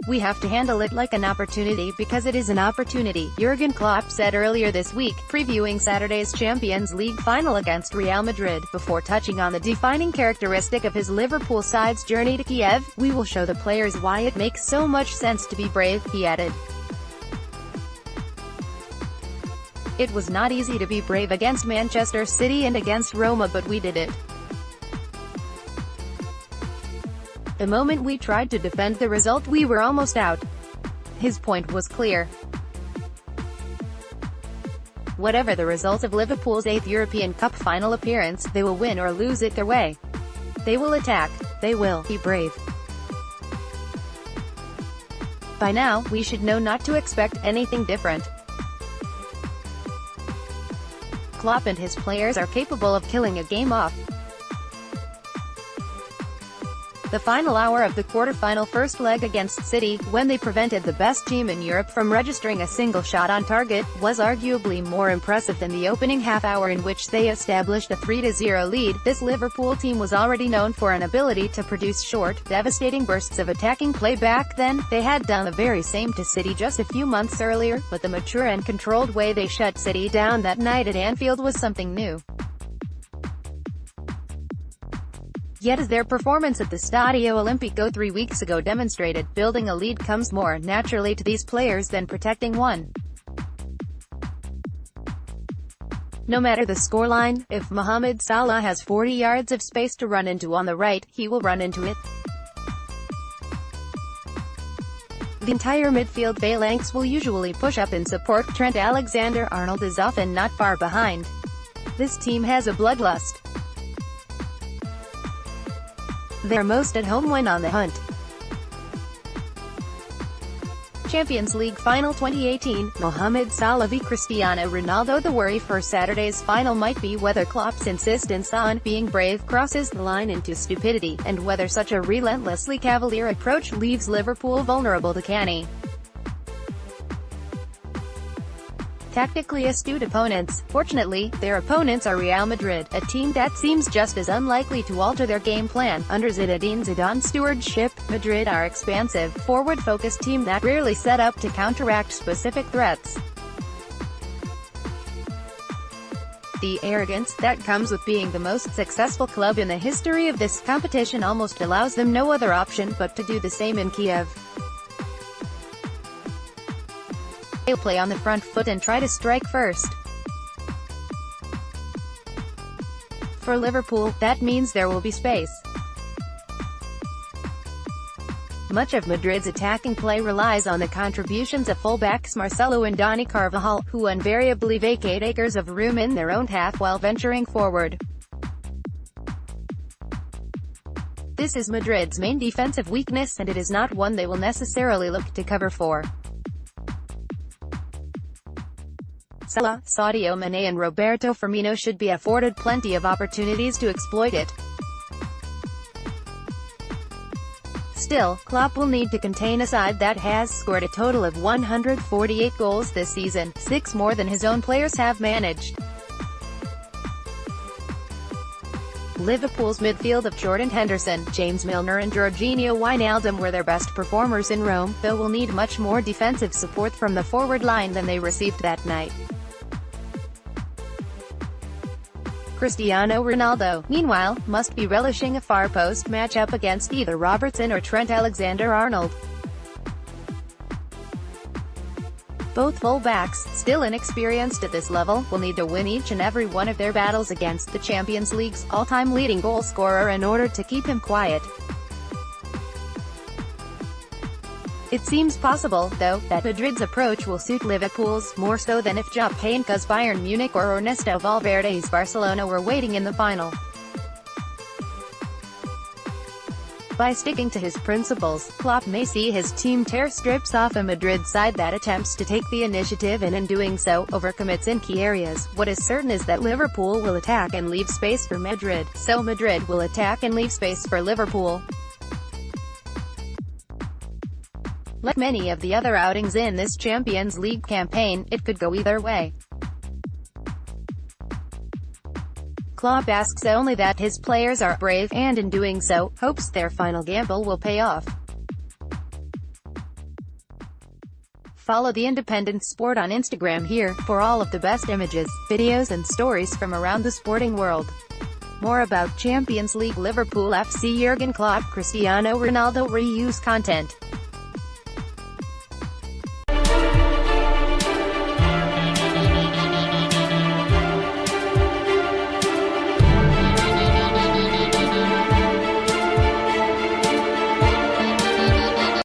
"We have to handle it like an opportunity because it is an opportunity," Jurgen Klopp said earlier this week, previewing Saturday's Champions League final against Real Madrid, before touching on the defining characteristic of his Liverpool side's journey to Kiev. "We will show the players why it makes so much sense to be brave," he added. "It was not easy to be brave against Manchester City and against Roma, but we did it. The moment we tried to defend the result, we were almost out." His point was clear. Whatever the result of Liverpool's 8th European Cup final appearance, they will win or lose it their way. They will attack. They will be brave. By now, we should know not to expect anything different. Klopp and his players are capable of killing a game off. The final hour of the quarter-final first leg against City, when they prevented the best team in Europe from registering a single shot on target, was arguably more impressive than the opening half-hour in which they established a 3-0 lead. This Liverpool team was already known for an ability to produce short, devastating bursts of attacking play. Back then, they had done the very same to City just a few months earlier, but the mature and controlled way they shut City down that night at Anfield was something new. Yet as their performance at the Stadio Olimpico 3 weeks ago demonstrated, building a lead comes more naturally to these players than protecting one. No matter the scoreline, if Mohamed Salah has 40 yards of space to run into on the right, he will run into it. The entire midfield phalanx will usually push up in support. Trent Alexander-Arnold is often not far behind. This team has a bloodlust. They're most at home when on the hunt. Champions League Final 2018, Mohamed Salah v Cristiano Ronaldo. The worry for Saturday's final might be whether Klopp's insistence on being brave crosses the line into stupidity, and whether such a relentlessly cavalier approach leaves Liverpool vulnerable to canny, tactically astute opponents. Fortunately, their opponents are Real Madrid, a team that seems just as unlikely to alter their game plan. Under Zinedine Zidane's stewardship, Madrid are expansive, forward-focused team that rarely set up to counteract specific threats. The arrogance that comes with being the most successful club in the history of this competition almost allows them no other option but to do the same in Kiev. They'll play on the front foot and try to strike first. For Liverpool, that means there will be space. Much of Madrid's attacking play relies on the contributions of fullbacks Marcelo and Dani Carvajal, who invariably vacate acres of room in their own half while venturing forward. This is Madrid's main defensive weakness, and it is not one they will necessarily look to cover for. Salah, Sadio Mané and Roberto Firmino should be afforded plenty of opportunities to exploit it. Still, Klopp will need to contain a side that has scored a total of 148 goals this season, 6 more than his own players have managed. Liverpool's midfield of Jordan Henderson, James Milner and Georginio Wijnaldum were their best performers in Rome, though will need much more defensive support from the forward line than they received that night. Cristiano Ronaldo, meanwhile, must be relishing a far post matchup against either Robertson or Trent Alexander-Arnold. Both full-backs, still inexperienced at this level, will need to win each and every one of their battles against the Champions League's all-time leading goal scorer in order to keep him quiet. It seems possible, though, that Madrid's approach will suit Liverpool's, more so than if Jupp Heynckes' Bayern Munich or Ernesto Valverde's Barcelona were waiting in the final. By sticking to his principles, Klopp may see his team tear strips off a Madrid side that attempts to take the initiative and in doing so, overcommits in key areas. What is certain is that Liverpool will attack and leave space for Madrid, so Madrid will attack and leave space for Liverpool. Like many of the other outings in this Champions League campaign, it could go either way. Klopp asks only that his players are brave, and in doing so, hopes their final gamble will pay off. Follow the independent sport on Instagram here, for all of the best images, videos and stories from around the sporting world. More about Champions League Liverpool FC Jurgen Klopp Cristiano Ronaldo reuse content.